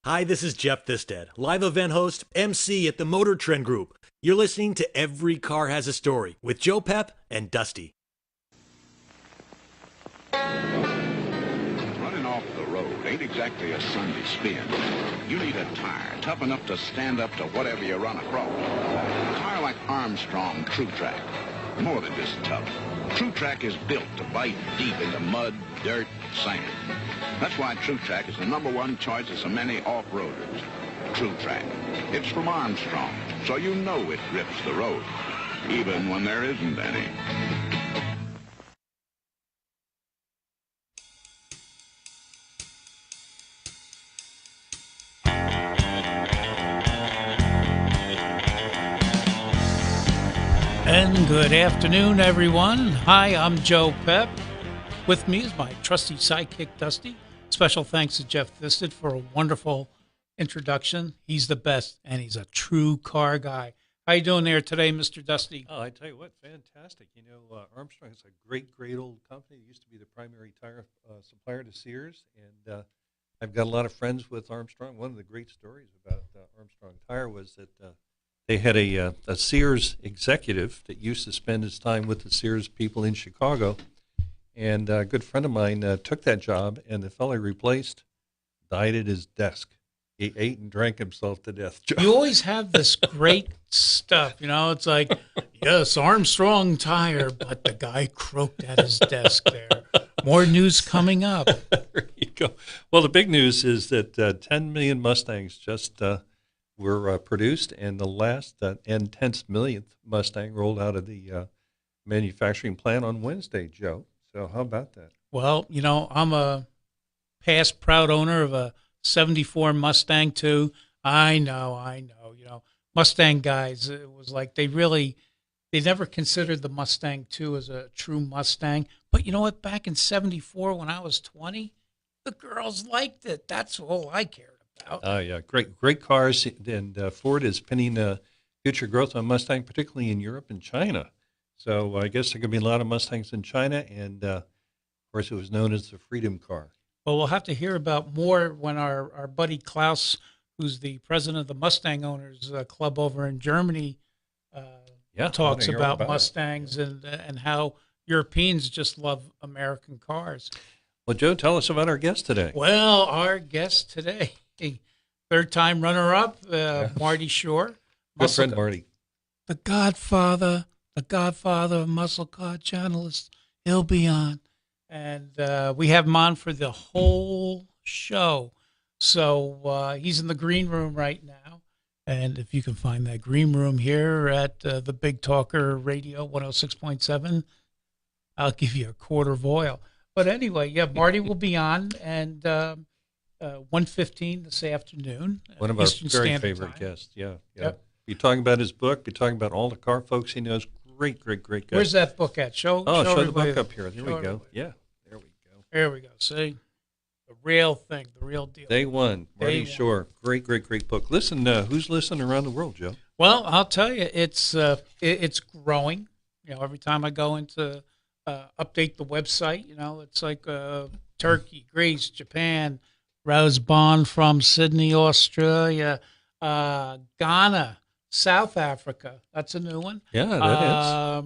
Hi, this is Jeff Thisted, live event host, MC at the Motor Trend Group. You're listening to Every Car Has a Story with JoepeP and Dusty. Running off the road ain't exactly a Sunday spin. You need a tire tough enough to stand up to whatever you run across. A tire like Armstrong True Track. More than just tough. True Track is built to bite deep into mud, dirt, sand. That's why True Track is the #1 choice of so many off-roaders. True Track. It's from Armstrong, so you know it grips the road, even when there isn't any. And good afternoon, everyone. Hi, I'm JoepeP. With me is my trusty sidekick, Dusty. Special thanks to Jeff Thisted for a wonderful introduction. He's the best, and he's a true car guy. How you doing there today, Mr. Dusty? Oh, I tell you what, fantastic. You know, Armstrong is a great, great old company. It used to be the primary tire supplier to Sears, and I've got a lot of friends with Armstrong. One of the great stories about Armstrong Tire was that they had a Sears executive that used to spend his time with the Sears people in Chicago, and a good friend of mine took that job, and the fellow he replaced died at his desk. He ate and drank himself to death. You always have this great stuff, you know. It's like, yes, Armstrong Tire, but the guy croaked at his desk there. More news coming up. There you go. Well, the big news is that 10 million Mustangs just were produced, and the last and 10th millionth Mustang rolled out of the manufacturing plant on Wednesday, Joe. So how about that? Well, you know, I'm a past proud owner of a 74 Mustang too. I know. You know, Mustang guys, it was like they never considered the Mustang 2 as a true Mustang. But you know what? Back in 74 when I was 20, the girls liked it. That's all I cared about. Oh, yeah. Great cars. And Ford is pinning future growth on Mustang, particularly in Europe and China. So I guess there could be a lot of Mustangs in China. And, of course, it was known as the Freedom Car. Well, we'll have to hear about more when our buddy Klaus, who's the president of the Mustang Owners Club over in Germany, talks about Mustangs and how Europeans just love American cars. Well, Joe, tell us about our guest today. Well, our guest today, third-time runner-up, Marty Shore. Good friend, Marty. The Godfather of muscle car journalists. He'll be on. And we have him on for the whole show. So he's in the green room right now. And if you can find that green room here at the Big Talker Radio 106.7, I'll give you a quart of oil. But anyway, yeah, Marty will be on, and 1:15 this afternoon. One of our very favorite guests, yeah. Yep. Be talking about his book, be talking about all the car folks he knows. Great guy. Where's that book at? Show the book up here. There we go. Yeah, there we go. There we go. See? The real thing, the real deal. Day one, Marty Shore. Great book. Listen, who's listening around the world, Joe? Well, I'll tell you, it's growing. You know, every time I go into update the website, you know, it's like Turkey, Greece, Japan, Rose Bond from Sydney, Australia, Ghana, South Africa. That's a new one. Yeah, that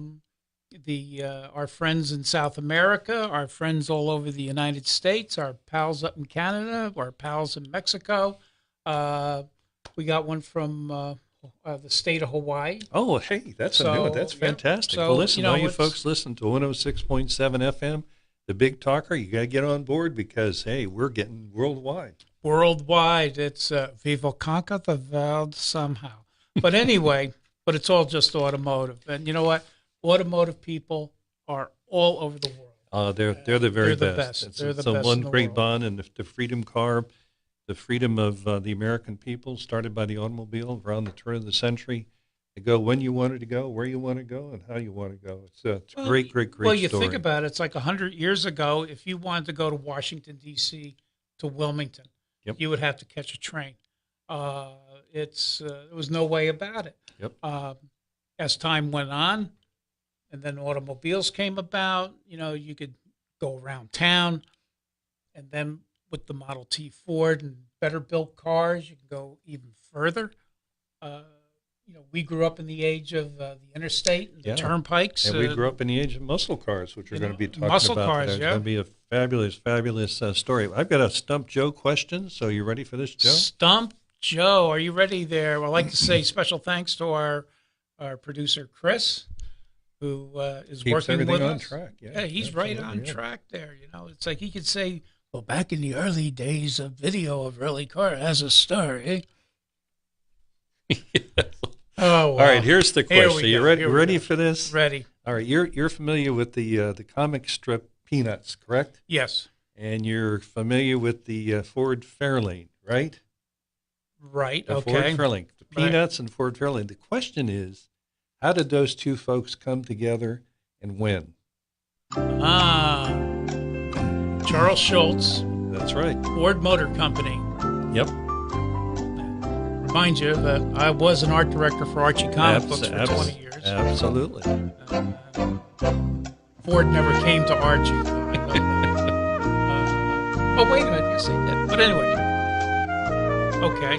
is. Our friends in South America, our friends all over the United States, our pals up in Canada, our pals in Mexico. We got one from the state of Hawaii. Oh, hey, that's a new one. That's fantastic. Yeah. So, well, listen, all you folks listen to 106.7 FM, the Big Talker. You got to get on board because, hey, we're getting worldwide. Worldwide. It's we will conquer the world somehow. But anyway, but it's all just automotive. And you know what? Automotive people are all over the world. They're the very best. It's the best one great bond, and the Freedom Car, the freedom of the American people, started by the automobile around the turn of the century. To go when you wanted to go, where you want to go, and how you want to go. It's a great Well, you story. think about it. It's like 100 years ago, if you wanted to go to Washington, D.C., to Wilmington, you would have to catch a train. There was no way about it. Yep. As time went on, and then automobiles came about, you know, you could go around town, and then with the Model T Ford and better built cars. You can go even further. We grew up in the age of the interstate and the turnpikes. And we grew up in the age of muscle cars, which we're going to be talking muscle about cars, today. It's yeah. going to be a fabulous, fabulous story. I've got a Stump Joe question, so you ready for this, Joe? Stump Joe, are you ready there? Well, I'd like to say special thanks to our producer, Chris, who is Keeps working everything with on us. track. Yeah, he's right on absolutely, track there. It's like he could say, well, back in the early days of video of early car has a story. Oh, All right, here's the Here question. we You go, ready? here we Ready go. for this? Ready. All right, you're familiar with the comic strip Peanuts, correct? Yes. And you're familiar with the Ford Fairlane, right? Right. The Okay. Ford Fairlane, the Right. Peanuts and Ford Fairlane. The question is, how did those two folks come together and when? Charles Schultz, That's right. Ford Motor Company. Yep. Remind you that I was an art director for Archie Comic Books for 20 years. Absolutely. Ford never came to Archie. Oh, wait a minute. Yes, they did. But anyway. Okay.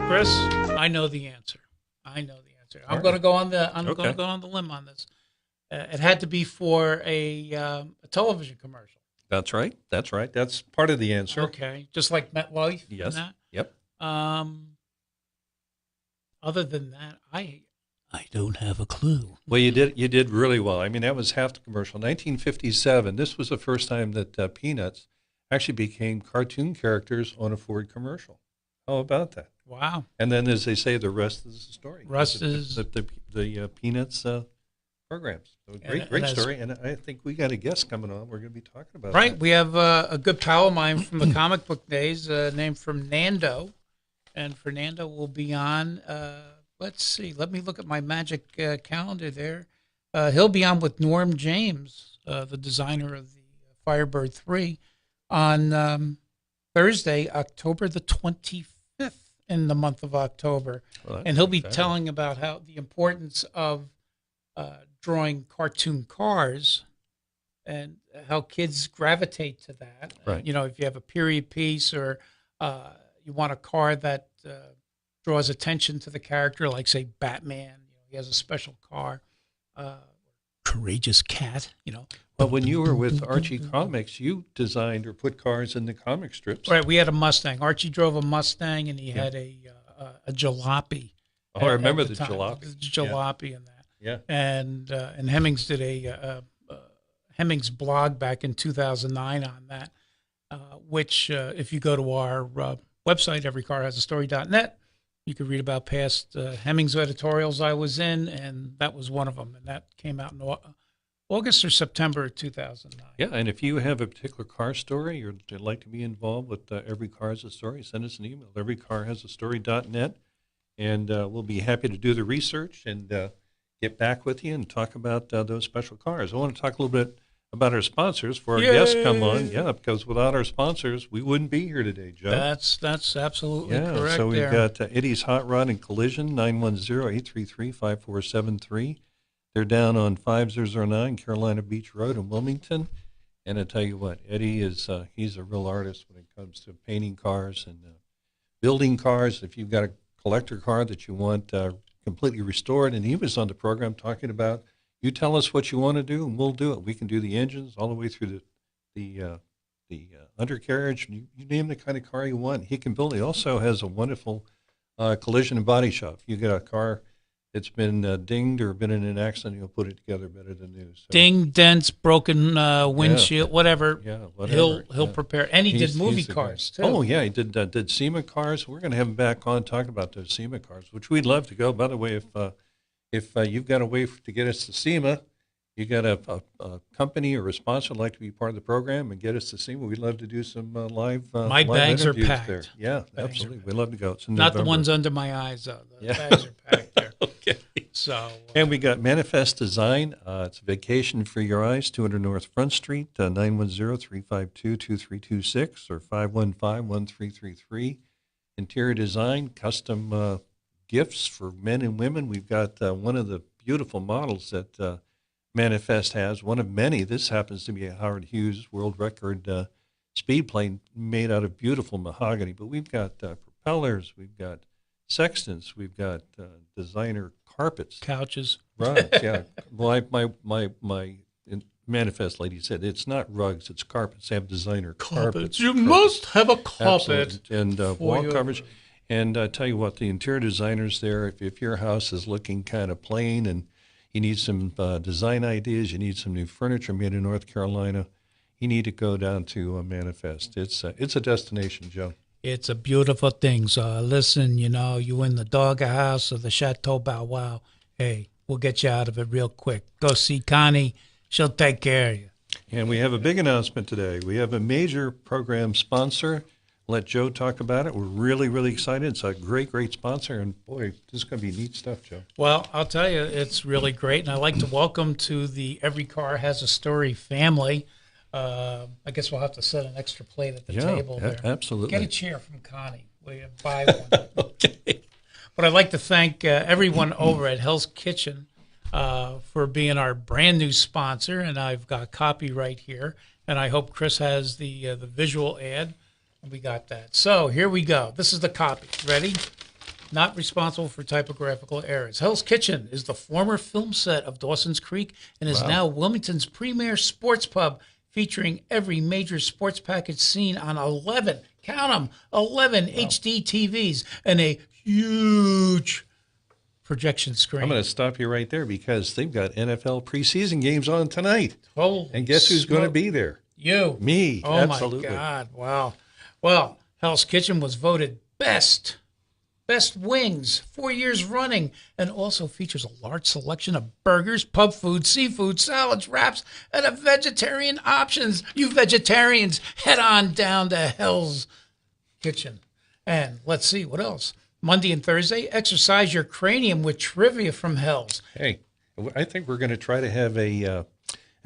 Chris, I know the answer. I'm going to go on the going to go on the limb on this. It had to be for a television commercial. That's right. That's part of the answer. Okay. Just like MetLife. Yes. And that. Yep. Other than that, I don't have a clue. Well, you did really well. I mean, that was half the commercial. 1957. This was the first time that Peanuts actually became cartoon characters on a Ford commercial. How about that? Wow. And then, as they say, the rest is the story. Rest is the Peanuts programs. So great story. And I think we got a guest coming on. We're going to be talking about right. that. We have a good pal of mine from the comic book days, named Fernando, and Fernando will be on. Let's see. Let me look at my magic calendar there. He'll be on with Norm James, the designer of the Firebird 3, on Thursday, October the 25th, in the month of October. Well, and he'll be fabulous. telling about how the importance of drawing cartoon cars and how kids gravitate to that. Right. If you have a period piece or you want a car that draws attention to the character, like, say, Batman, he has a special car. Courageous Cat, But when you were with Archie Comics, you designed or put cars in the comic strips. Right, we had a Mustang. Archie drove a Mustang, and he had a jalopy. Oh, I remember the time. jalopy. The jalopy and that. Yeah. And Hemmings did a Hemmings blog back in 2009 on that, which if you go to our website, everycarhasastory.net, you could read about past Hemmings editorials I was in, and that was one of them. And that came out in August or September of 2009. Yeah, and if you have a particular car story or would like to be involved with Every Car Has a Story, send us an email, everycarhasastory.net, and we'll be happy to do the research and get back with you and talk about those special cars. I want to talk a little bit about our sponsors before our guests come on. Yeah, because without our sponsors, we wouldn't be here today, Joe. That's absolutely correct. So we've there. got Eddie's Hot Rod and Collision, 910-833-5473. They're down on 5009 Carolina Beach Road in Wilmington. And I tell you what, Eddie is he's a real artist when it comes to painting cars and building cars. If you've got a collector car that you want completely restored, and he was on the program talking about, you tell us what you want to do, and we'll do it. We can do the engines all the way through the undercarriage. You name the kind of car you want, he can build it. He also has a wonderful collision and body shop. You get a car that's been dinged or been in an accident, he'll put it together better than new. So, Ding, dents, broken windshield, whatever. Yeah, whatever. He'll prepare, and he did He's movie the cars guy. too. Oh yeah, he did SEMA cars. We're going to have him back on talking about those SEMA cars, which we'd love to go. By the way, if you've got a way to get us to SEMA, you got a company or a sponsor would like to be part of the program and get us to SEMA, we'd love to do some live. My live bags are interviews packed. there. Yeah, Bags absolutely. are We'd love to go. It's in Not the November. ones under my eyes, though. The Yeah. bags are packed there. Okay. So, And we got Manifest Design. It's a vacation for your eyes, 200 North Front Street, 910-352-2326 or 515-1333. Interior design, custom gifts for men and women. We've got one of the beautiful models that Manifest has, one of many. This happens to be a Howard Hughes world record speed plane made out of beautiful mahogany. But we've got propellers, we've got sextants, we've got designer carpets. Couches. Right, yeah. Well, my manifest lady said it's not rugs, it's carpets. They have designer carpets. You must have a carpet. Absolutely. And wall coverage. And I tell you what, the interior designers there, if your house is looking kind of plain and you need some design ideas, you need some new furniture made in North Carolina, you need to go down to Manifest. It's a destination, Joe. It's a beautiful thing. So listen, you know, you in the doghouse or the Chateau Bow Wow, hey, we'll get you out of it real quick. Go see Connie. She'll take care of you. And we have a big announcement today. We have a major program sponsor. Let Joe talk about it. We're really, really excited. It's a great, great sponsor. And, boy, this is going to be neat stuff, Joe. Well, I'll tell you, it's really great. And I'd like to welcome to the Every Car Has a Story family. I guess we'll have to set an extra plate at the table there. Absolutely. Get a chair from Connie. Will you buy one? Okay. But I'd like to thank everyone over at Hell's Kitchen for being our brand new sponsor. And I've got copy right here. And I hope Chris has the visual ad. We got that. So here we go. This is the copy. Ready? Not responsible for typographical errors. Hell's Kitchen is the former film set of Dawson's Creek and is now Wilmington's premier sports pub, featuring every major sports package seen on 11, count them, 11 HD TVs and a huge projection screen. I'm going to stop you right there because they've got NFL preseason games on tonight. Holy and guess who's going to be there? You. Me. Oh, absolutely. My God. Wow. Well, Hell's Kitchen was voted best wings 4 years running, and also features a large selection of burgers, pub food, seafood, salads, wraps, and a vegetarian options. You vegetarians, head on down to Hell's Kitchen. And let's see, what else? Monday and Thursday, exercise your cranium with trivia from Hell's. Hey, I think we're going to try to have an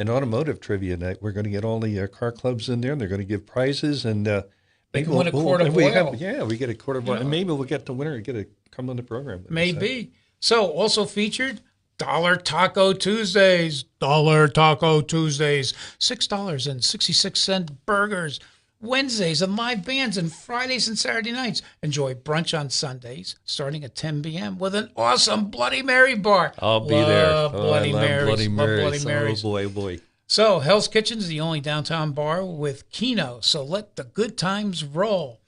automotive trivia night. We're going to get all the car clubs in there, and they're going to give prizes, and they can win a quart of oil. We get a quart of oil. And maybe we'll get the winner to come on the program. Maybe. So also featured Dollar Taco Tuesdays. Dollar Taco Tuesdays. $6.66 burgers. Wednesdays and live bands, and Fridays and Saturday nights. Enjoy brunch on Sundays starting at 10 p.m. with an awesome Bloody Mary bar. I'll be there. I love Bloody Marys. Bloody Marys. Oh, boy. So, Hell's Kitchen is the only downtown bar with Keno, so let the good times roll.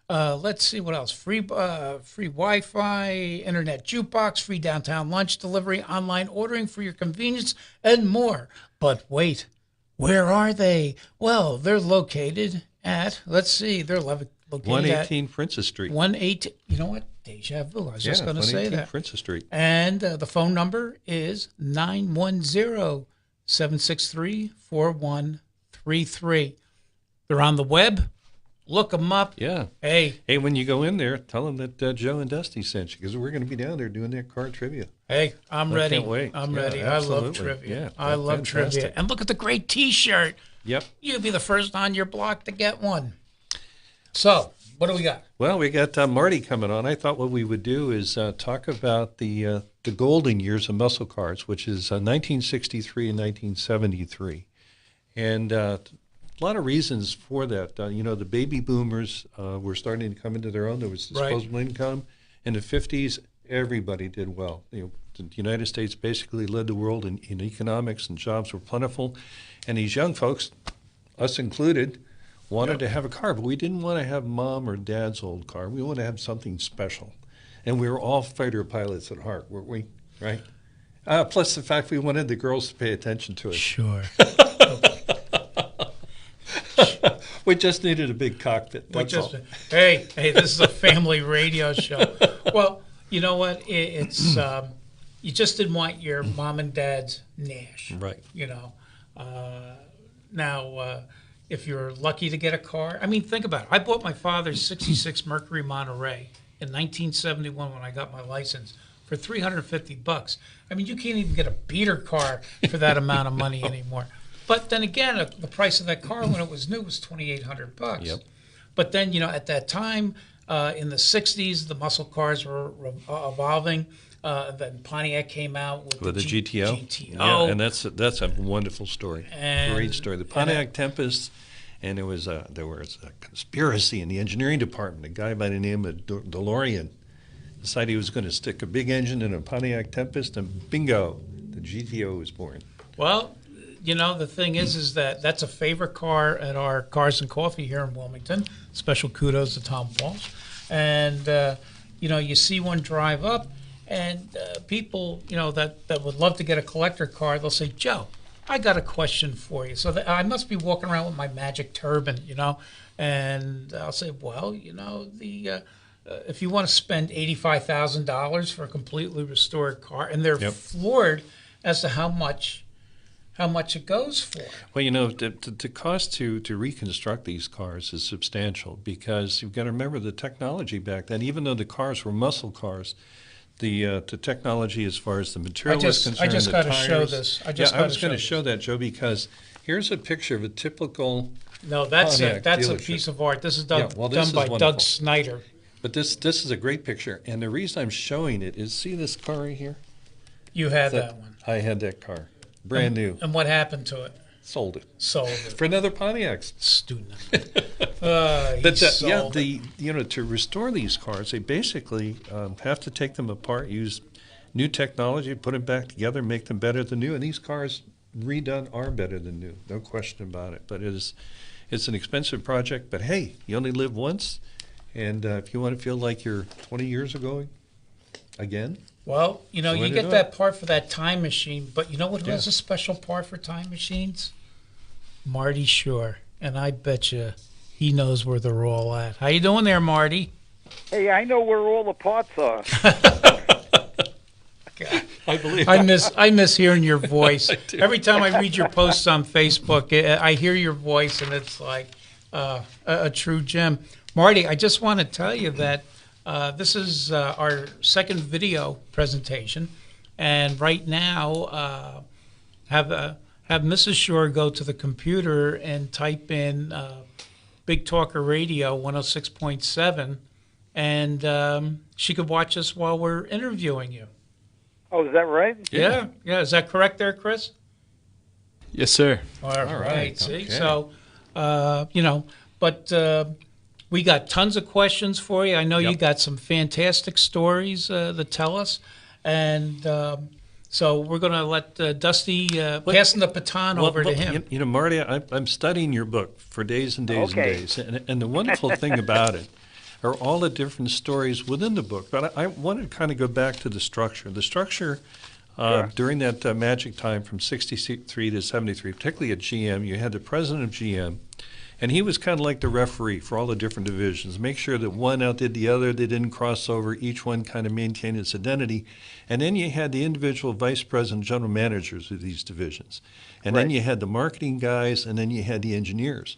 Let's see what else. Free Wi-Fi, internet jukebox, free downtown lunch delivery, online ordering for your convenience, and more. But wait, where are they? Well, they're located at, let's see, they're located 118 Princess Street. 118, you know what? Deja vu. I was just going to say that. Princess Street. And the phone number is 910-763-4133. They're on the web. Look them up. Yeah. Hey, when you go in there, tell them that Joe and Dusty sent you, because we're going to be down there doing that car trivia. Hey, I'm ready. Can't wait. I'm ready. Absolutely. I love trivia. Yeah, I love fantastic. trivia. And look at the great T-shirt. Yep. You'll be the first on your block to get one. So, what do we got? Well, we got Marty coming on. I thought what we would do is talk about the golden years of muscle cars, which is 1963 and 1973. And a lot of reasons for that. The baby boomers were starting to come into their own. There was disposable income. In the 50s, everybody did well. The United States basically led the world in economics, and jobs were plentiful. And these young folks, us included, wanted to have a car, but we didn't want to have mom or dad's old car. We wanted to have something special. And we were all fighter pilots at heart, weren't we? Right? Plus the fact we wanted the girls to pay attention to it. Sure. We just needed a big cockpit. Hey, this is a family radio show. Well, you know what? It's you just didn't want your mom and dad's Nash. Right. Now, if you're lucky to get a car, I mean, think about it. I bought my father's 66 Mercury Monterey in 1971 when I got my license for $350. I mean, you can't even get a beater car for that amount of money anymore. But then again, the price of that car when it was new was $2,800. Yep. But then, at that time, in the 60s, the muscle cars were evolving. Then Pontiac came out with the GTO. GTO. Yeah, and that's a wonderful story. And great story. The Pontiac Tempest and there was a conspiracy in the engineering department. A guy by the name of DeLorean decided he was going to stick a big engine in a Pontiac Tempest, and bingo, the GTO was born. Well, the thing is that that's a favorite car at our Cars and Coffee here in Wilmington. Special kudos to Tom Walsh. And, you see one drive up, and people, that would love to get a collector car, they'll say, Joe, I got a question for you. So I must be walking around with my magic turban, and I'll say, well, if you want to spend $85,000 for a completely restored car, and they're floored as to how much it goes for. Well, the cost to reconstruct these cars is substantial, because you've got to remember the technology back then. Even though the cars were muscle cars, the technology as far as the material was concerned, I just got to show this. I was going to show that, Joe, because here's a picture of a typical. No, that's Pontiac a piece of art. This is done by wonderful. Doug Snyder. But this is a great picture, and the reason I'm showing it is, see this car right here? You had that one. I had that car, brand new. And what happened to it? Sold it for another Pontiac. Student. To restore these cars, they basically have to take them apart, use new technology, put them back together, make them better than new. And these cars redone are better than new, no question about it. But it's an expensive project. But hey, you only live once, and if you want to feel like you're 20 years ago again. Well, you get that part for that time machine, but you know what has a special part for time machines? Marty Shore, and I bet you he knows where they're all at. How you doing there, Marty? Hey, I know where all the parts are. I believe. I miss hearing your voice. Every time I read your posts on Facebook, I hear your voice, and it's like a true gem. Marty, I just want to tell you that this is our second video presentation, and right now have Mrs. Shore go to the computer and type in Big Talker Radio 106.7, and she could watch us while we're interviewing you. Oh, is that right? Yeah. Is that correct there, Chris? Yes, sir. All right. See, okay. So, but we got tons of questions for you. I know you got some fantastic stories to tell us, and so we're going to let Dusty passing the baton over to him. Marty, I'm studying your book for days and days and days, and the wonderful thing about it are all the different stories within the book. But I wanted to kind of go back to the structure. The structure during that magic time from 63 to 73, particularly at GM, you had the president of GM, and he was kind of like the referee for all the different divisions. Make sure that one outdid the other, they didn't cross over, each one kind of maintained its identity. And then you had the individual vice president, general managers of these divisions. And then you had the marketing guys, and then you had the engineers.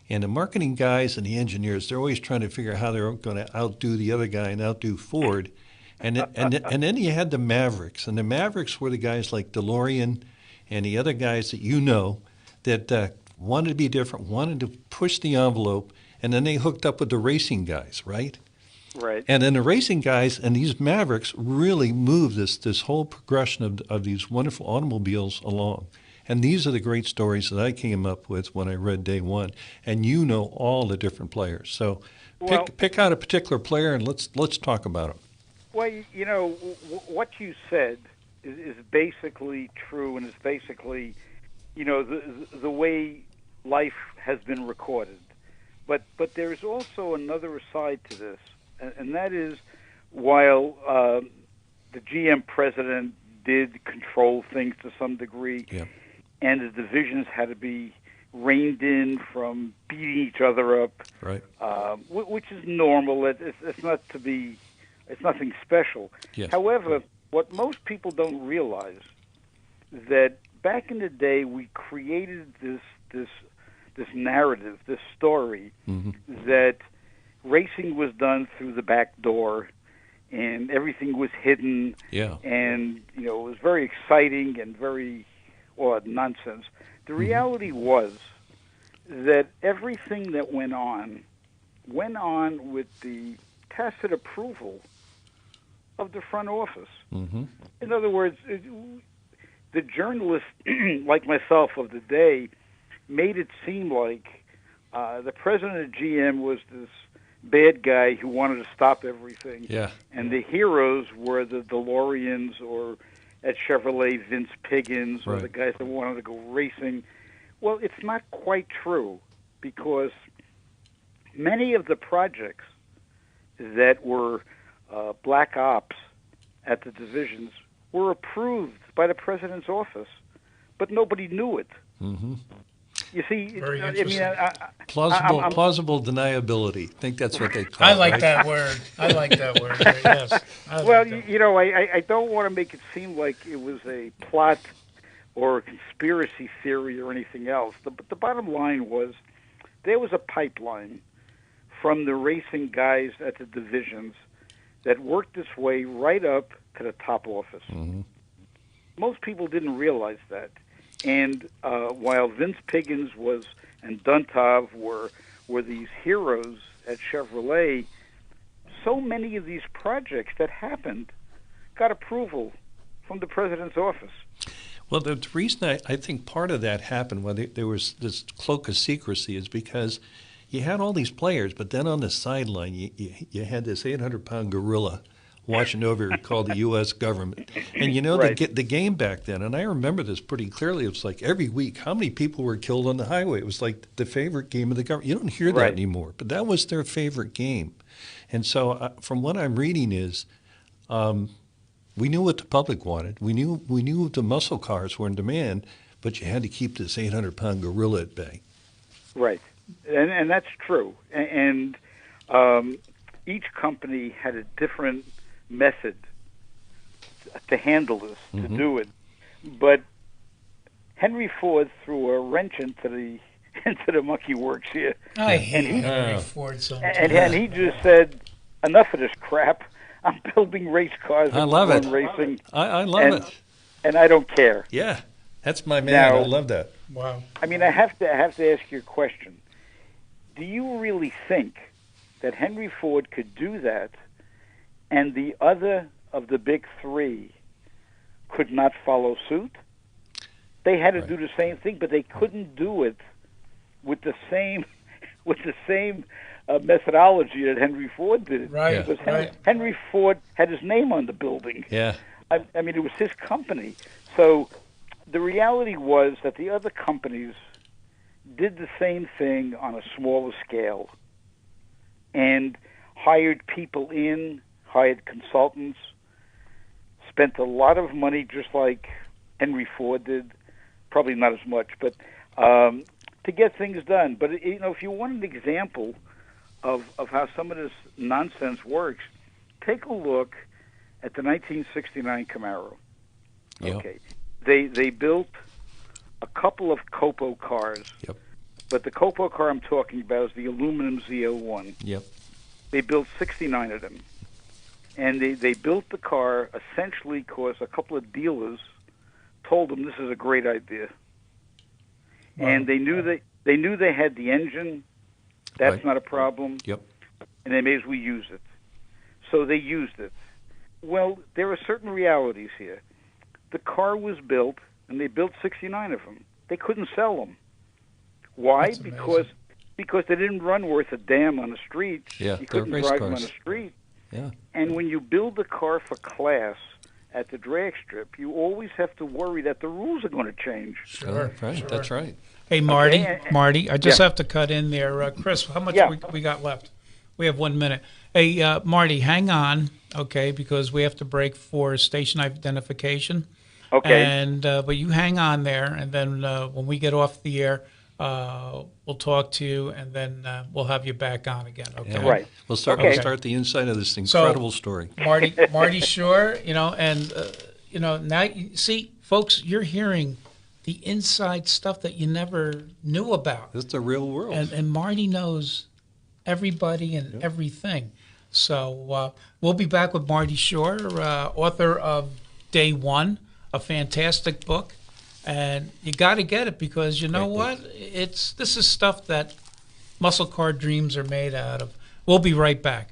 And the marketing guys and the engineers, they're always trying to figure out how they're going to outdo the other guy and outdo Ford. And then you had the Mavericks. And the Mavericks were the guys like DeLorean and the other guys that wanted to be different, wanted to push the envelope, and then they hooked up with the racing guys, right? Right. And then the racing guys and these Mavericks really moved this whole progression of these wonderful automobiles along. And these are the great stories that I came up with when I read Day One. And you know all the different players. So pick out a particular player and let's talk about him. Well, what you said is basically true, and is basically, the way life has been recorded. But there's also another side to this, and that is, while the GM president did control things to some degree, and the divisions had to be reined in from beating each other up, right? Which is normal. It's nothing special. Yes. However, what most people don't realize that back in the day we created this narrative, this story, that racing was done through the back door and everything was hidden. Yeah. And it was very exciting and very nonsense. The reality was that everything that went on with the tacit approval of the front office. In other words, the journalists like myself of the day made it seem like the president of GM was this bad guy who wanted to stop everything. Yeah. And the heroes were the DeLoreans, or at Chevrolet, Vince Piggins, or Right. the guys that wanted to go racing. Well, it's not quite true, because many of the projects that were black ops at the divisions were approved by the president's office, but nobody knew it. Mm-hmm. You see, Very I mean, interesting. Plausible deniability. I think that's what they call I it. like right? that word. I like that word. Yes. I like well, that. you know, I don't want to make it seem like it was a plot or a conspiracy theory or anything else. But the bottom line was there was a pipeline from the racing guys at the divisions that worked its way right up to the top office. Mm-hmm. Most people didn't realize that. And while Vince Piggins and Duntov were these heroes at Chevrolet, so many of these projects that happened got approval from the president's office. Well, the reason I think part of that happened when there was this cloak of secrecy is because you had all these players, but then on the sideline you had this 800-pound gorilla watching over it called the U.S. government. And you know, Right. the game back then, and I remember this pretty clearly, it was like every week, how many people were killed on the highway? It was like the favorite game of the government. You don't hear that Right. anymore, but that was their favorite game. And so from what I'm reading is we knew what the public wanted. We knew the muscle cars were in demand, but you had to keep this 800-pound gorilla at bay. Right, and that's true. And each company had a different method to handle this, to do it. But Henry Ford threw a wrench into the monkey works here, I hate he- Henry Ford so much. and he just said, "Enough of this crap. I'm building race cars. I love and it. Racing, I love and, it. and I don't care." Yeah, that's my man. Now- I love that. Wow. I mean, I have to ask you a question. Do you really think that Henry Ford could do that, and the other of the big three could not follow suit? They had to Right. do the same thing, but they couldn't do it with the same methodology that Henry Ford did. Right, Yeah. Because right. Henry Ford had his name on the building. Yeah. I mean, it was his company. So the reality was that the other companies did the same thing on a smaller scale and hired people in, hired consultants, spent a lot of money just like Henry Ford did, probably not as much, but to get things done. But, you know, if you want an example of how some of this nonsense works, take a look at the 1969 Camaro. Yep. Okay. They built a couple of Copo cars. Yep. But the Copo car I'm talking about is the aluminum Z01. Yep. They built 69 of them. And they built the car essentially because a couple of dealers told them this is a great idea. Wow. And they knew they had the engine. That's Right. not a problem. Yep. And they may as well use it. So they used it. Well, there are certain realities here. The car was built, and they built 69 of them. They couldn't sell them. Why? That's amazing. Because they didn't run worth a damn on the street. Yeah, You they're couldn't race drive them on cars. the street. Yeah. And when you build a car for class at the drag strip, you always have to worry that the rules are going to change. Sure. Right. Sure. That's right. Hey, Marty, Okay, Marty, I just yeah. have to cut in there. Chris, how much Yeah. we got left? We have 1 minute. Hey, Marty, hang on, okay, because we have to break for station identification. Okay. And but you hang on there, and then when we get off the air, we'll talk to you, and then we'll have you back on again. Okay. Yeah. Right. We'll start. Okay. We'll start the inside of this incredible story. Marty Shore, and now you see, folks, you're hearing the inside stuff that you never knew about. This is the real world. And Marty knows everybody and everything. So we'll be back with Marty Shore, author of Day One, a fantastic book. And you got to get it because you know what? This is stuff that muscle car dreams are made out of. We'll be right back.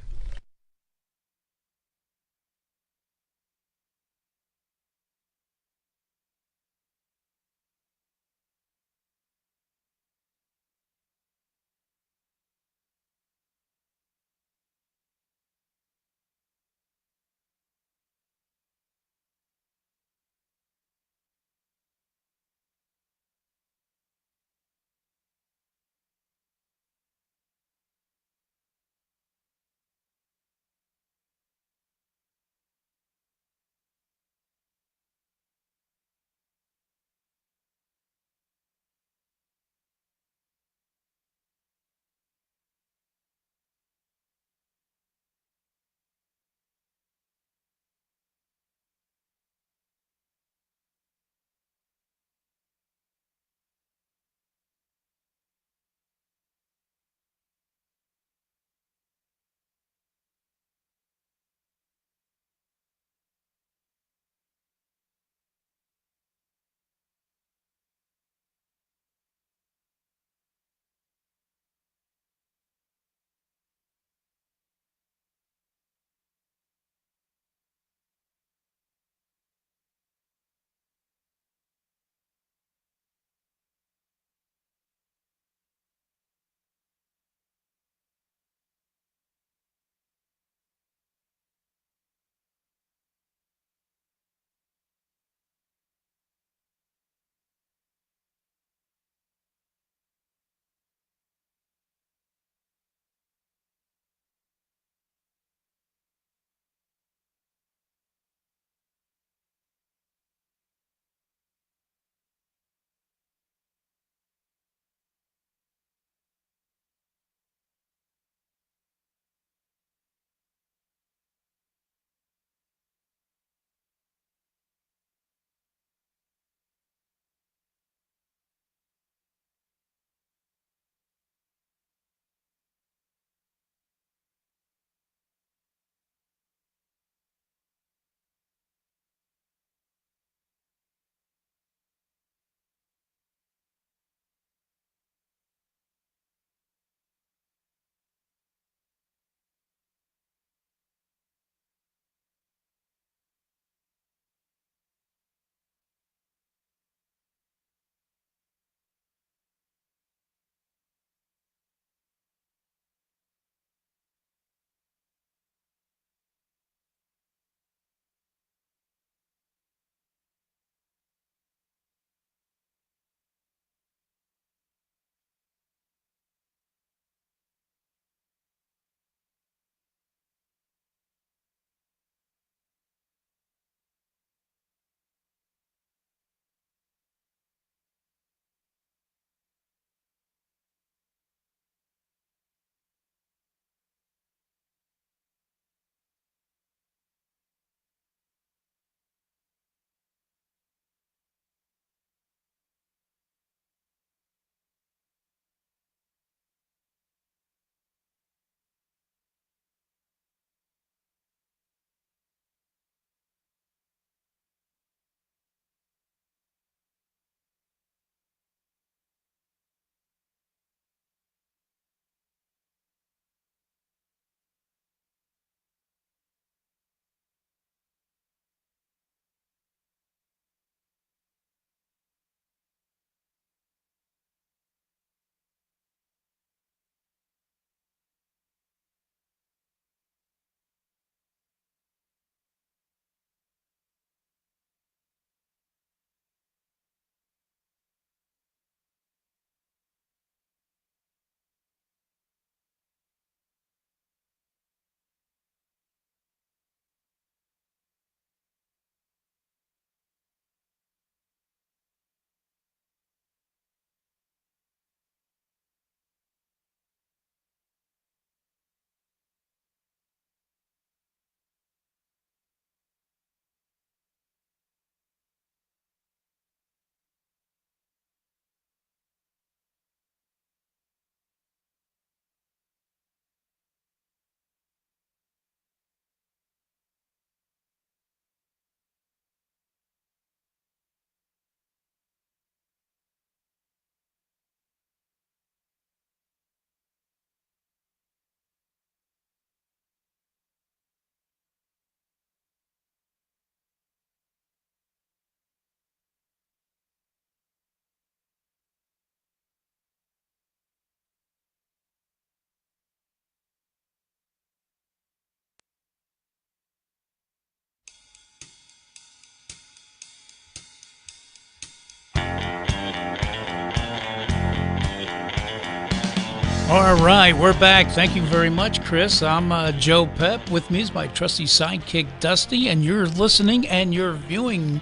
All right, we're back. Thank you very much, Chris. I'm Joe Pep. With me is my trusty sidekick, Dusty, and you're listening and you're viewing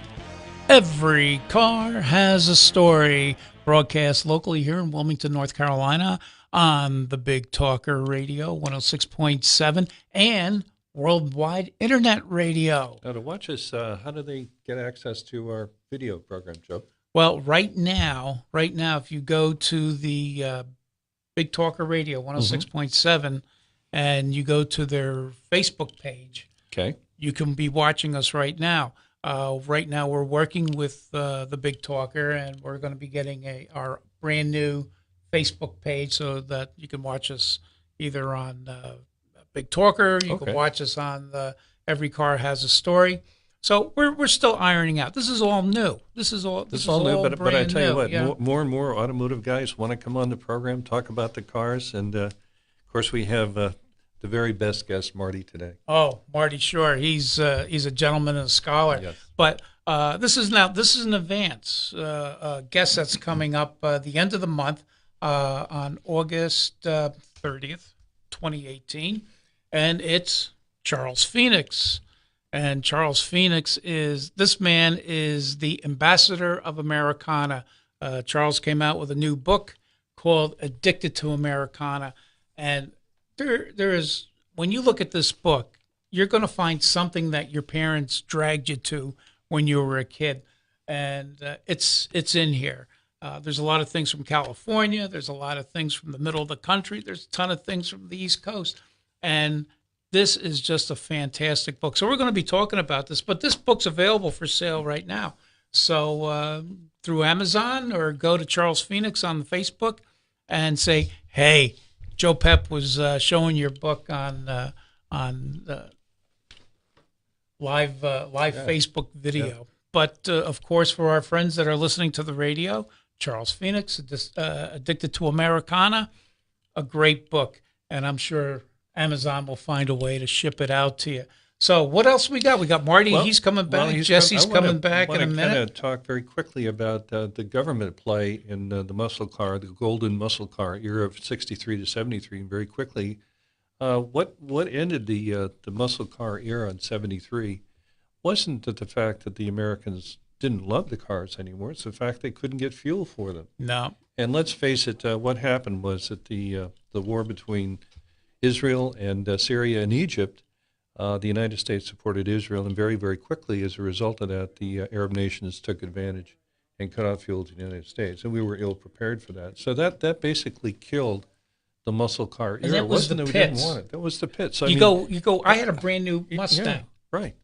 Every Car Has a Story, broadcast locally here in Wilmington, North Carolina on the Big Talker Radio, 106.7, and worldwide internet radio. Now, to watch us, how do they get access to our video program, Joe? Well, right now, if you go to the Big Talker Radio, 106.7, and you go to their Facebook page, Okay. you can be watching us right now. Right now, we're working with the Big Talker, and we're going to be getting our brand new Facebook page so that you can watch us either on Big Talker, you can watch us on the Every Car Has a Story. So we're still ironing out. This is all new. This is all new. But I tell you what, yeah. more and more automotive guys want to come on the program, talk about the cars, and of course we have the very best guest, Marty, today. Oh, Marty, sure. He's a gentleman and a scholar. Yes. But this is an advance guest that's coming up the end of the month on August 30th, 2018, and it's Charles Phoenix. And Charles Phoenix is the ambassador of Americana. Charles came out with a new book called Addicted to Americana. And there is, when you look at this book, you're going to find something that your parents dragged you to when you were a kid. And it's in here. There's a lot of things from California. There's a lot of things from the middle of the country. There's a ton of things from the East Coast. And this is just a fantastic book. So we're going to be talking about this, but this book's available for sale right now. So through Amazon, or go to Charles Phoenix on Facebook and say, hey, Joe Pep was showing your book on live Facebook video. Yeah. But of course, for our friends that are listening to the radio, Charles Phoenix, Addicted to Americana, a great book. And I'm sure Amazon will find a way to ship it out to you. So what else we got? We got Marty. He's coming back. Jesse's coming back in a minute. I want to talk very quickly about the government play in the muscle car, the golden muscle car era of 63 to 73. And very quickly, what ended the muscle car era in 73 wasn't the fact that the Americans didn't love the cars anymore. It's the fact they couldn't get fuel for them. No. And let's face it, what happened was that the war between Israel and Syria and Egypt, the United States supported Israel, and very, very quickly, as a result of that, the Arab nations took advantage and cut off fuel to the United States, and we were ill prepared for that. So that basically killed the muscle car era. And that was the We pits. didn't want it. That was the pits. You go. I had a brand new Mustang, yeah, right,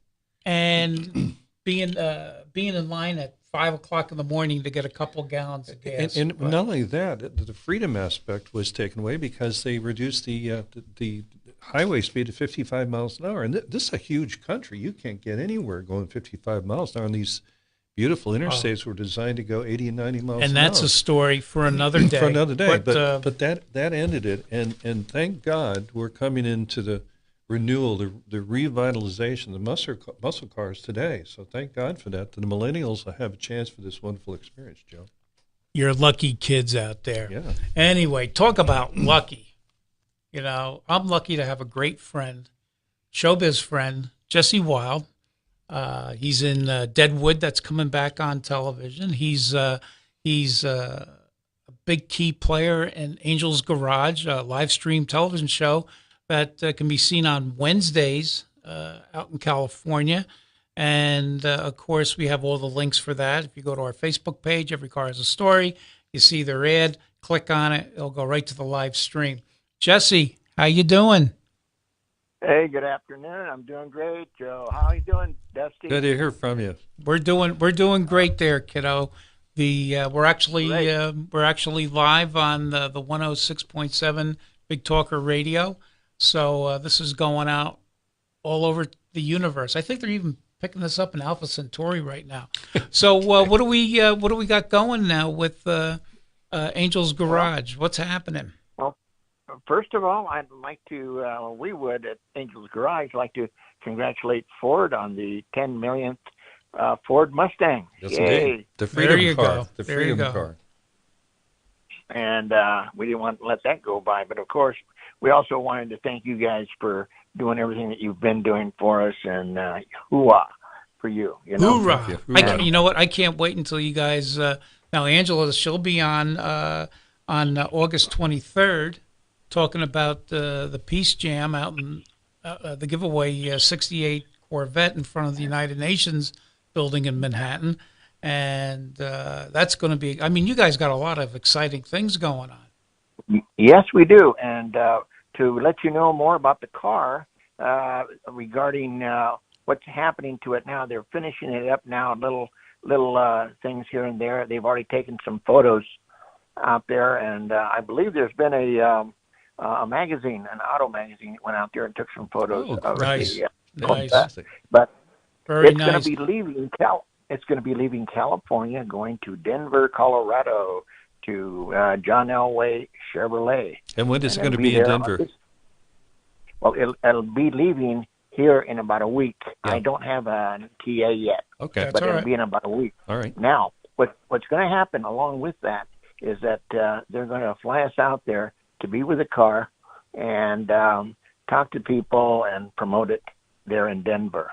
and being in line at 5 o'clock in the morning to get a couple gallons of gas. And not only that, the freedom aspect was taken away because they reduced the highway speed to 55 miles an hour. And this is a huge country. You can't get anywhere going 55 miles an hour. And these beautiful interstates were designed to go 80 and 90 miles an hour. And that's a story for another day. For another day. But that ended it. And thank God we're coming into the renewal, the revitalization of the muscle cars today. So thank God for that. The millennials will have a chance for this wonderful experience, Joe. You're lucky kids out there. Yeah. Anyway, talk about lucky. You know, I'm lucky to have a great friend, showbiz friend, Jesse Wild. He's in Deadwood. That's coming back on television. He's a big key player in Angel's Garage, a live stream television show that can be seen on Wednesdays out in California. And, of course, we have all the links for that. If you go to our Facebook page, Every Car Has a Story, you see their ad, click on it. It'll go right to the live stream. Jesse, how you doing? Hey, good afternoon. I'm doing great, Joe. How are you doing, Dusty? Good to hear from you. We're doing great there, kiddo. We're actually live on the 106.7 Big Talker Radio. So this is going out all over the universe. I think they're even picking this up in Alpha Centauri right now. So what do we got going now with Angel's Garage? What's happening? Well, first of all, I'd like to we would at Angel's Garage like to congratulate Ford on the 10 millionth Ford Mustang. Yes, Yay! indeed. The Freedom Car. Go. The Freedom Car. and we didn't want to let that go by. But of course, we also wanted to thank you guys for doing everything that you've been doing for us, and hoo-ah for you. You know? Hoorah! You know what? I can't wait until you guys. Now, Angela, she'll be on August 23rd, talking about the Peace Jam out in the giveaway 68 Corvette in front of the United Nations building in Manhattan, and that's going to be. I mean, you guys got a lot of exciting things going on. Yes, we do. And to let you know more about the car, regarding what's happening to it now, they're finishing it up now. Little things here and there. They've already taken some photos out there, and I believe there's been a magazine, an auto magazine, that went out there and took some photos. Oh, nice. Nice. But Very it's nice. going to be leaving It's going to be leaving California, going to Denver, Colorado, to John Elway Chevrolet. And when is it going to be in Denver? Well, it'll be leaving here in about a week. Yeah. I don't have an TA yet. Okay. But it'll be in about a week. All right. Now, what's going to happen along with that is that they're going to fly us out there to be with the car and talk to people and promote it there in Denver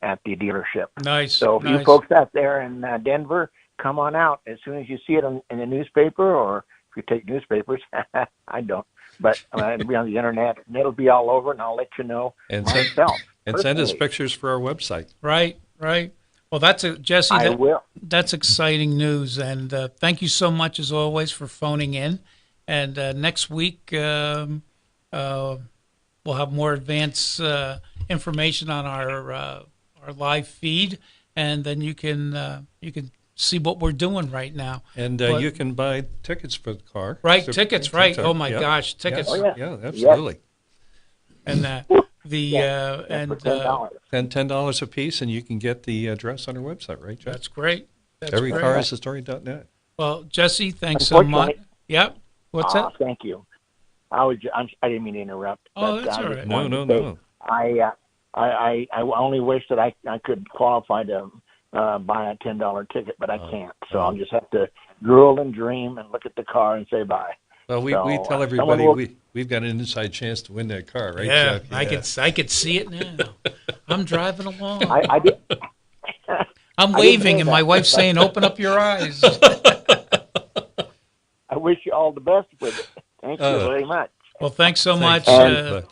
at the dealership. Nice. So if you folks out there in Denver, come on out as soon as you see it in the newspaper, or if you take newspapers. I don't. But it'll be on the internet, and it'll be all over, and I'll let you know myself. And send us pictures for our website. Right. Well, Jesse. I will. That's exciting news, and thank you so much as always for phoning in. And next week we'll have more advanced information on our live feed, and then you can see what we're doing right now. And you can buy tickets for the car. Right, tickets. Right. Oh my gosh, tickets. Oh, yeah. Yeah, absolutely. And for $10 a piece, and you can get the address on our website, right, Jeff? That's great. Everycarhasastory.net. Well, Jesse, thanks so much. Yep. What's that? Thank you. I didn't mean to interrupt. Oh, that's all right. No. I only wish that I could qualify to buy a $10 ticket, but I can't. So I'll just have to drool and dream and look at the car and say bye. Well, we tell everybody we've got an inside chance to win that car, right? Yeah, Jeff? I could see it now. I'm driving along. I did. I'm waving, and my wife's saying, "Open up your eyes." I wish you all the best with it. Thank you very much. Well, thanks so much.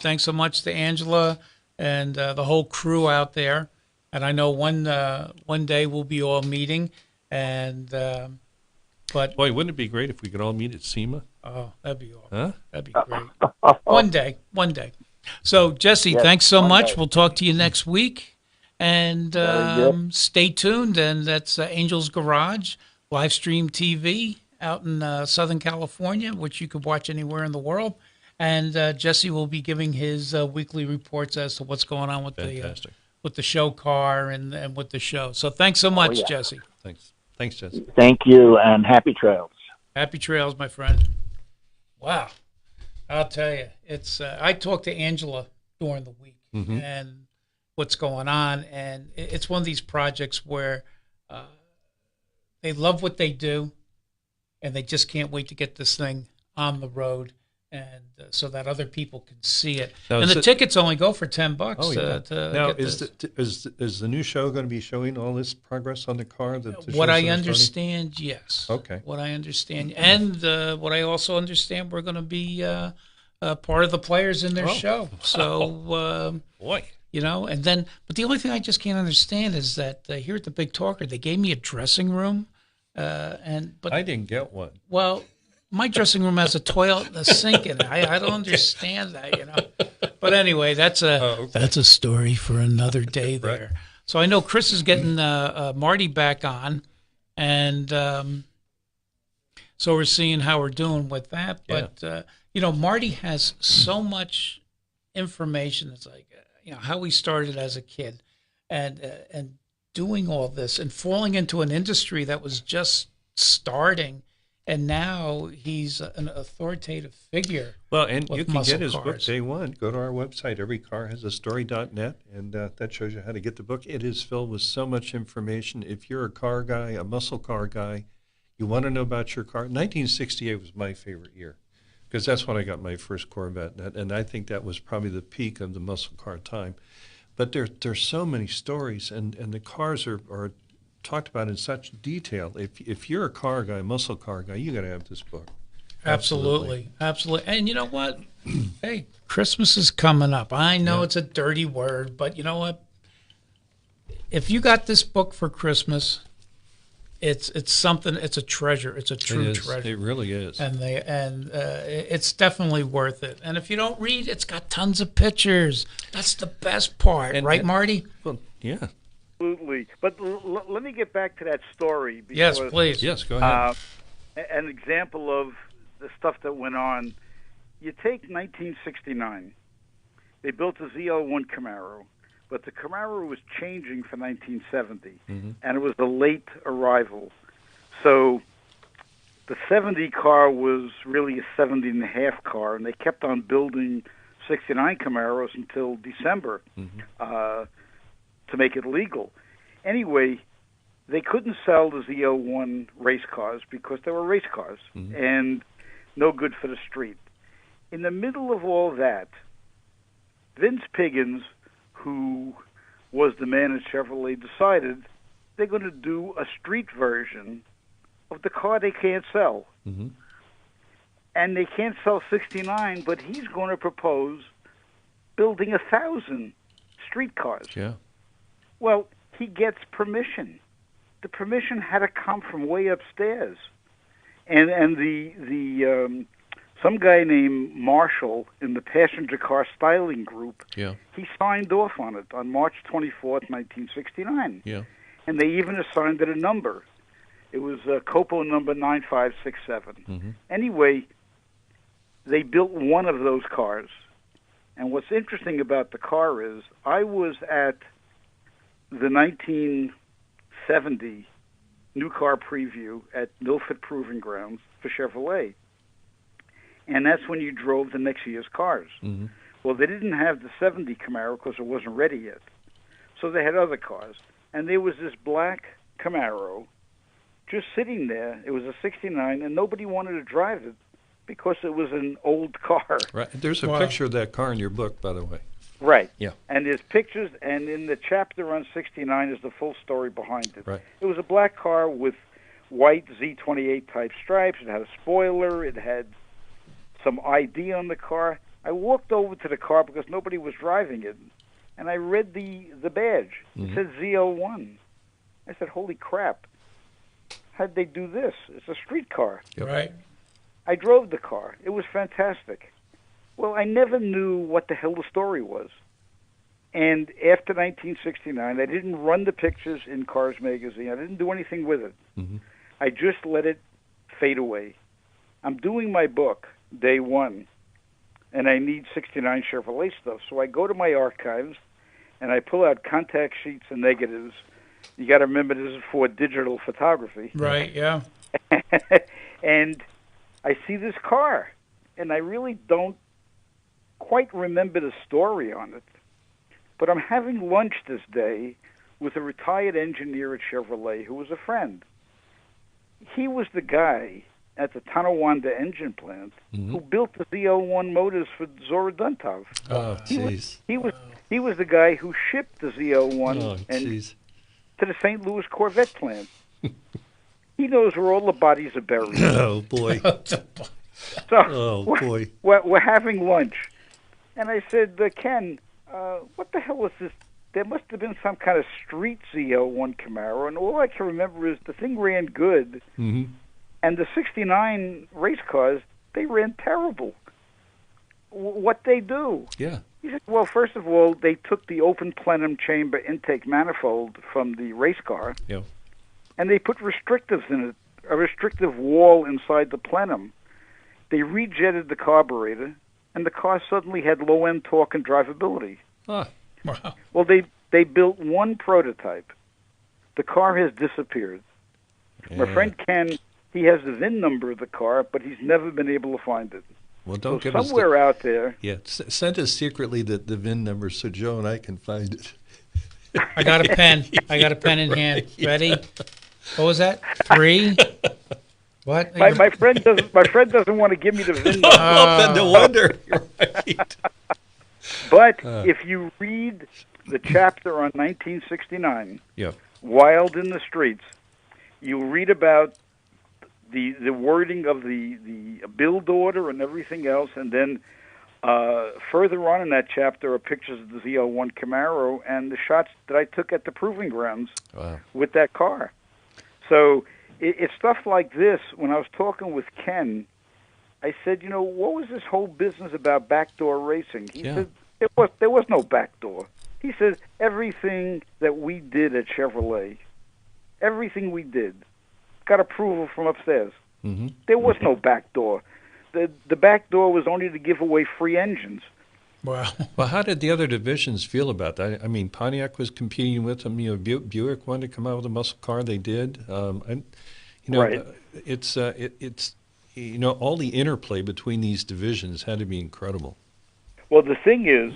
Thanks so much to Angela and the whole crew out there. And I know one day we'll be all meeting. And but boy, wouldn't it be great if we could all meet at SEMA? Oh, that'd be awesome. Huh? That'd be great. One day. So, Jesse, thanks so much. We'll talk to you next week. And stay tuned. And that's Angel's Garage, live stream TV out in Southern California, which you could watch anywhere in the world. And Jesse will be giving his weekly reports as to what's going on with the show car and with the show. So thanks so much, Jesse. Thanks, Jesse. Thank you, and happy trails. Happy trails, my friend. Wow. I'll tell you, it's. I talked to Angela during the week and what's going on, and it's one of these projects where they love what they do, and they just can't wait to get this thing on the road, and so that other people can see it. Now, and the tickets only go for $10. Oh, yeah. Now, is the new show going to be showing all this progress on the car? What I understand, yes. Okay. What I understand, and what I also understand, we're going to be part of the players in their show. So, boy. And then, but the only thing I just can't understand is that here at the Big Talker, they gave me a dressing room. But I didn't get one. Well, my dressing room has a toilet and a sink in it. I don't understand that, But anyway, that's a story for another day there. Right. So I know Chris is getting Marty back on, and so we're seeing how we're doing with that. But Marty has so much information. It's like how he started as a kid, and doing all this and falling into an industry that was just starting, and now he's an authoritative figure. Well, and you can get his book day one. Go to our website, everycarhasastory.net, and that shows you how to get the book. It is filled with so much information. If you're a car guy, a muscle car guy, You want to know about your car? 1968 was my favorite year because that's when I got my first Corvette, and I think that was probably the peak of the muscle car time. But there's so many stories, and the cars are talked about in such detail. If you're a car guy, muscle car guy, you got to have this book. Absolutely. And you know what? Hey, Christmas is coming up. I know it's a dirty word, but you know what? If you got this book for Christmas, it's something. It's a treasure. It's a true treasure. It really is. And it's definitely worth it. And if you don't read, it's got tons of pictures. That's the best part, right, Marty? Well, yeah. Absolutely. But let me get back to that story. Because, Yes, please. Yes, go ahead. An example of the stuff that went on. You take 1969. They built a ZL1 Camaro, but the Camaro was changing for 1970, and it was a late arrival. So the 70 car was really a 70 and a half car, and they kept on building 69 Camaros until December to make it legal. Anyway, they couldn't sell the ZL1 race cars because they were race cars and no good for the street. In the middle of all that, Vince Piggins, who was the man at Chevrolet, decided they're going to do a street version of the car they can't sell. And they can't sell 69, but he's going to propose building 1,000 street cars. Yeah. Well, he gets permission. The permission had to come from way upstairs. And the some guy named Marshall in the passenger car styling group, he signed off on it on March 24th, 1969. Yeah. And they even assigned it a number. It was Copo number 9567. Anyway, they built one of those cars. And what's interesting about the car is I was at the 1970 new car preview at Milford Proving Grounds for Chevrolet. And that's when you drove the next year's cars. Well, they didn't have the 70 Camaro because it wasn't ready yet. So they had other cars. And there was this black Camaro just sitting there. It was a 69, and nobody wanted to drive it because it was an old car. Right. There's a picture of that car in your book, by the way. Right. Yeah. And there's pictures, and in the chapter on 69 is the full story behind it. Right. It was a black car with white Z28 type stripes. It had a spoiler. It had some ID on the car. I walked over to the car because nobody was driving it, and I read the badge. It said ZL1. I said, holy crap. How'd they do this? It's a street car. Right. I drove the car. It was fantastic. Well, I never knew what the hell the story was. And after 1969, I didn't run the pictures in Cars Magazine. I didn't do anything with it. I just let it fade away. I'm doing my book, day one, and I need 69 Chevrolet stuff. So I go to my archives, and I pull out contact sheets and negatives. You got to remember this is for digital photography. Right, yeah. And I see this car, and I really don't quite remember the story on it. But I'm having lunch this day with a retired engineer at Chevrolet who was a friend. He was the guy at the Tonawanda engine plant who built the ZL1 motors for Zora Duntov. Oh, jeez. He was the guy who shipped the ZL1 to the St. Louis Corvette plant. He knows where all the bodies are buried. Oh, boy. So boy. We're having lunch. And I said, Ken, what the hell is this? There must have been some kind of street ZL1 Camaro, and all I can remember is the thing ran good, and the 69 race cars, they ran terrible. What they do? Yeah. He said, well, first of all, they took the open plenum chamber intake manifold from the race car, and they put restrictives in it, a restrictive wall inside the plenum. They rejetted the carburetor, and the car suddenly had low-end torque and drivability. Wow. Well, they built one prototype. The car has disappeared. My friend Ken, he has the VIN number of the car, but he's never been able to find it. Well, don't so give somewhere us out there. Yeah, send us secretly the VIN number so Joe and I can find it. I got a pen. I got a pen in hand. Ready? What was that? 3, What? My friend doesn't. My friend doesn't want to give me the VIN number. Then no wonder. You're right. But if you read the chapter on 1969, Yeah. Wild in the Streets, you'll read about the wording of the build order and everything else, and then further on in that chapter are pictures of the Z01 Camaro and the shots that I took at the proving grounds with that car. So it's stuff like this. When I was talking with Ken, I said, what was this whole business about backdoor racing? He said, there was no backdoor. He said, everything that we did at Chevrolet, everything we did, got approval from upstairs. Mm-hmm. There was no backdoor. The back door was only to give away free engines. Wow. Well, how did the other divisions feel about that? I mean, Pontiac was competing with them. Buick wanted to come out with a muscle car. They did. Right. It's all the interplay between these divisions had to be incredible. Well, the thing is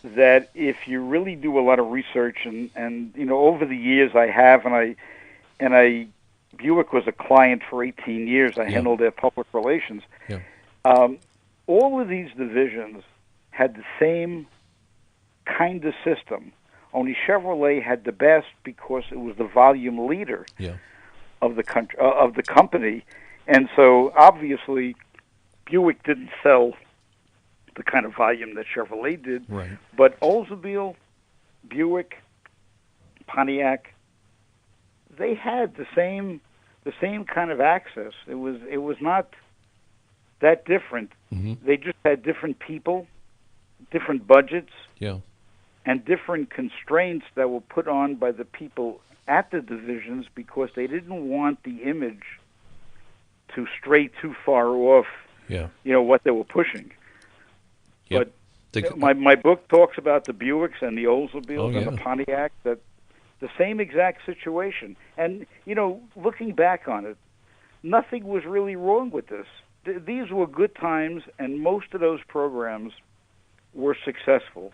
that if you really do a lot of research, and over the years I have, and I Buick was a client for 18 years. I handled their public relations. Yeah. All of these divisions had the same kind of system. Only Chevrolet had the best because it was the volume leader of the country, of the company, and so obviously Buick didn't sell the kind of volume that Chevrolet did. Right. But Oldsmobile, Buick, Pontiac, they had the same kind of access. It was not that different. Mm-hmm. They just had different people, different budgets, and different constraints that were put on by the people at the divisions because they didn't want the image to stray too far off. What they were pushing. Yep. But my book talks about the Buicks and the Oldsmobiles and the Pontiac, that the same exact situation. And, looking back on it, nothing was really wrong with this. These were good times, and most of those programs were successful.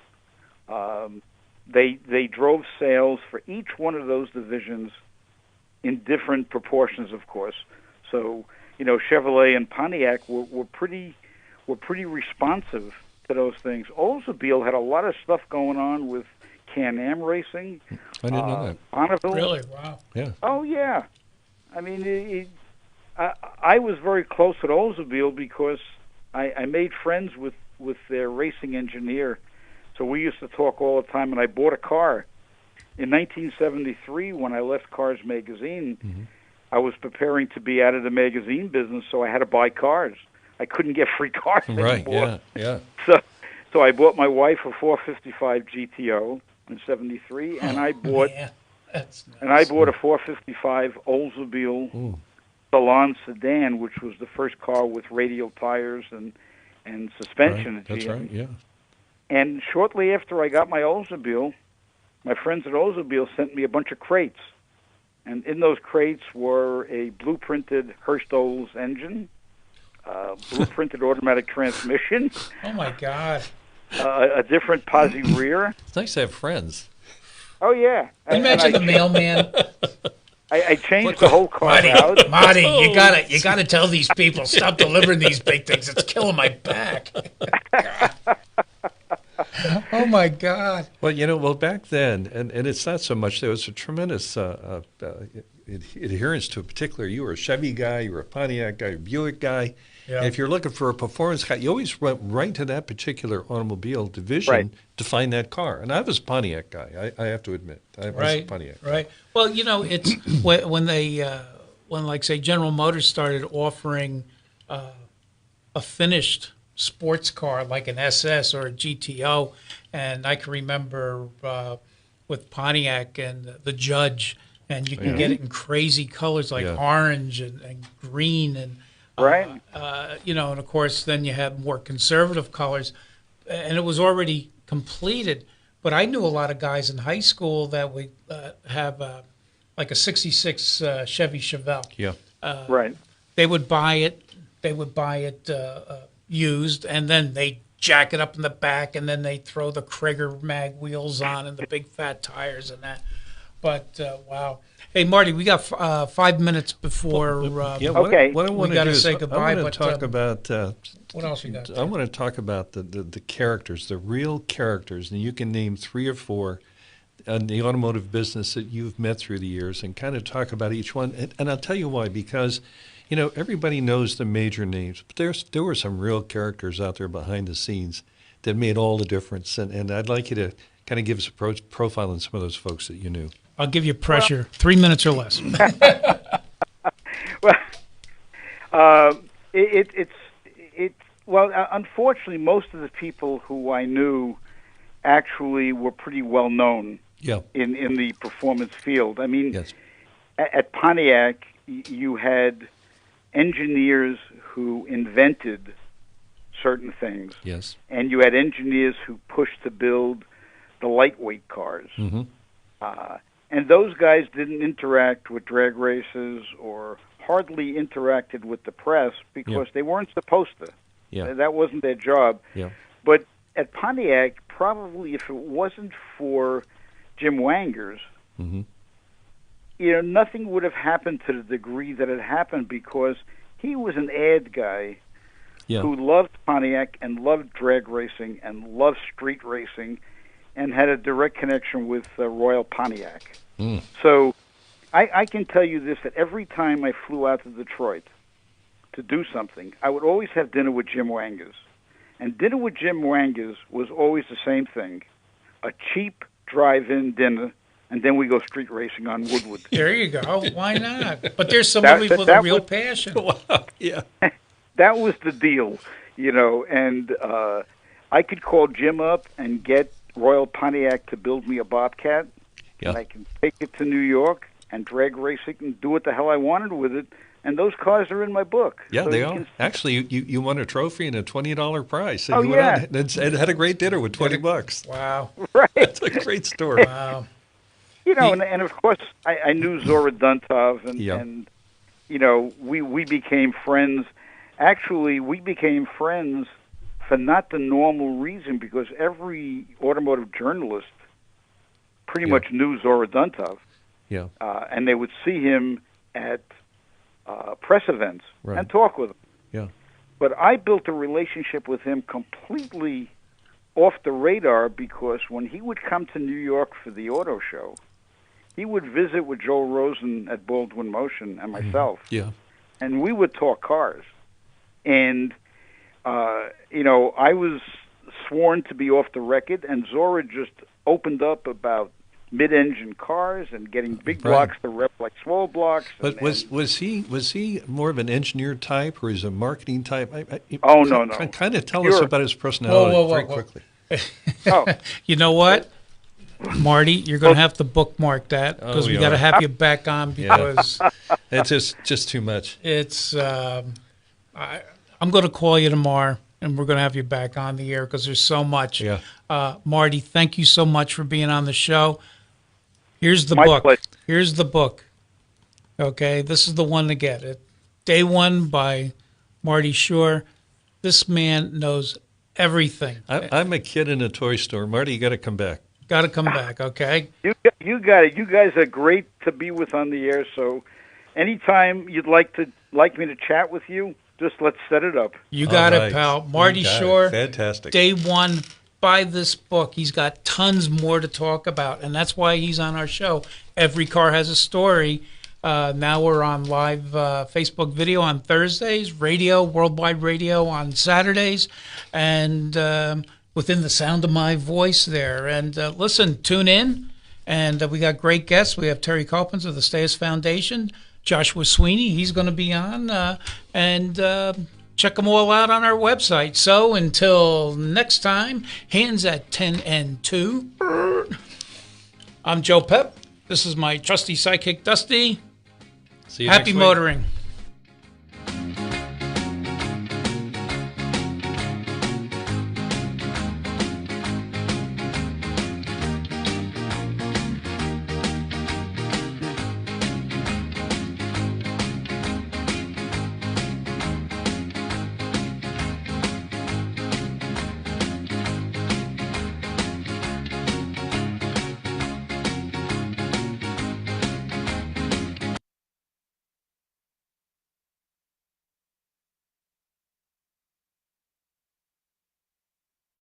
They drove sales for each one of those divisions in different proportions, of course. So, Chevrolet and Pontiac were pretty responsive to those things. Oldsmobile had a lot of stuff going on with Can-Am racing. I didn't know that. Bonneville. Really? Wow. Yeah. Oh, yeah. I mean, I was very close with Oldsmobile because I made friends with their racing engineer. So we used to talk all the time, and I bought a car. In 1973, when I left Cars Magazine, I was preparing to be out of the magazine business, so I had to buy cars. I couldn't get free cars anymore. Right, yeah. So I bought my wife a 455 GTO in 73, and I bought That's nice. and I bought a 455 Oldsmobile Salon sedan, which was the first car with radial tires and suspension. Right. That's right, yeah. And shortly after I got my Oldsmobile, my friends at Oldsmobile sent me a bunch of crates. And in those crates were a blueprinted Hurst-Olds engine, blueprinted automatic transmission, Oh my God! a different posi rear. It's nice to have friends. Oh, yeah. Imagine the mailman. I changed the whole car out. Marty, you gotta tell these people, stop delivering these big things. It's killing my back. Oh my God! Well, back then, and it's not so much. There was a tremendous adherence to a particular. You were a Chevy guy, you were a Pontiac guy, a Buick guy. Yeah. And if you're looking for a performance car, you always went right to that particular automobile division to find that car. And I was a Pontiac guy. I have to admit, I was a Pontiac guy. Right. Well, it's when like say General Motors started offering a finished sports car like an SS or a GTO, and I can remember with Pontiac and the Judge, and you can get it in crazy colors like orange and green and and of course then you have more conservative colors, and it was already completed. But I knew a lot of guys in high school that would have like a '66 Chevy Chevelle. Yeah. They would buy it. Used, and then they jack it up in the back, and then they throw the Krager mag wheels on and the big fat tires and that. But wow. Hey, Marty, we got 5 minutes before. Okay. What I want We to gotta do is say goodbye, I want but, to talk about. what else you got? I want to talk about the characters, the real characters, and you can name 3 or 4 in the automotive business that you've met through the years, and kind of talk about each one. And I'll tell you why, because everybody knows the major names, but there were some real characters out there behind the scenes that made all the difference. And I'd like you to kind of give us a profile on some of those folks that you knew. I'll give you pressure. 3 minutes or less. Well, unfortunately, most of the people who I knew actually were pretty well known in the performance field. I mean, Yes. at Pontiac, you had engineers who invented certain things, Yes. and you had engineers who pushed to build the lightweight cars. Mm-hmm. And those guys didn't interact with drag races or hardly interacted with the press because they weren't supposed to. Yeah. That wasn't their job. Yeah. But at Pontiac, probably if it wasn't for Jim Wangers, Mm-hmm. Nothing would have happened to the degree that it happened because he was an ad guy who loved Pontiac and loved drag racing and loved street racing and had a direct connection with Royal Pontiac. Mm. So I can tell you this, that every time I flew out to Detroit to do something, I would always have dinner with Jim Wangers. And dinner with Jim Wangers was always the same thing, a cheap drive-in dinner, and then we go street racing on Woodward. There you go. Why not? But there's somebody with a real passion. Wow. Yeah. That was the deal, and I could call Jim up and get Royal Pontiac to build me a Bobcat, and I can take it to New York and drag race it and do what the hell I wanted with it. And those cars are in my book. Yeah, so they are. Actually, you won a trophy and a $20 prize. So you yeah. went out and had a great dinner with $20. Wow. Right. That's a great story. Wow. And of course, I knew Zora Duntov, and we became friends. Actually, we became friends for not the normal reason, because every automotive journalist pretty much knew Zora Duntov. Yeah. And they would see him at press events and talk with him. Yeah. But I built a relationship with him completely off the radar, because when he would come to New York for the auto show, he would visit with Joe Rosen at Baldwin Motion and myself. Yeah. And we would talk cars. And, I was sworn to be off the record, and Zora just opened up about mid-engine cars and getting big blocks to rep like small blocks. But was he more of an engineer type, or is he a marketing type? No. Kind of tell us about his personality very quickly. You know what, Marty? You're going to have to bookmark that, because we got to have you back on, because it's just too much. It's I'm going to call you tomorrow, and we're going to have you back on the air, because there's so much. Yeah. Marty, thank you so much for being on the show. Here's the My book. pleasure. Here's the book. Okay, this is the one to get. Day One by Marty Shore. This man knows everything. I'm a kid in a toy store. Marty, you got to come back. Got to come back, okay? You got it. You guys are great to be with on the air. So, anytime you'd like me to chat with you, just let's set it up. You got it, pal. Marty Shore. Fantastic. Day One. Buy this book. He's got tons more to talk about, and that's why he's on our show. Every Car Has a Story. Now we're on live Facebook video on Thursdays, radio, worldwide radio on Saturdays, and within the sound of my voice there. And listen, tune in, and we got great guests. We have Terry Coppens of the Stayers Foundation, Joshua Sweeney, he's going to be on, and check them all out on our website. So until next time, hands at 10 and 2. I'm JoepeP. This is my trusty sidekick, Dusty. See you Happy next week. motoring.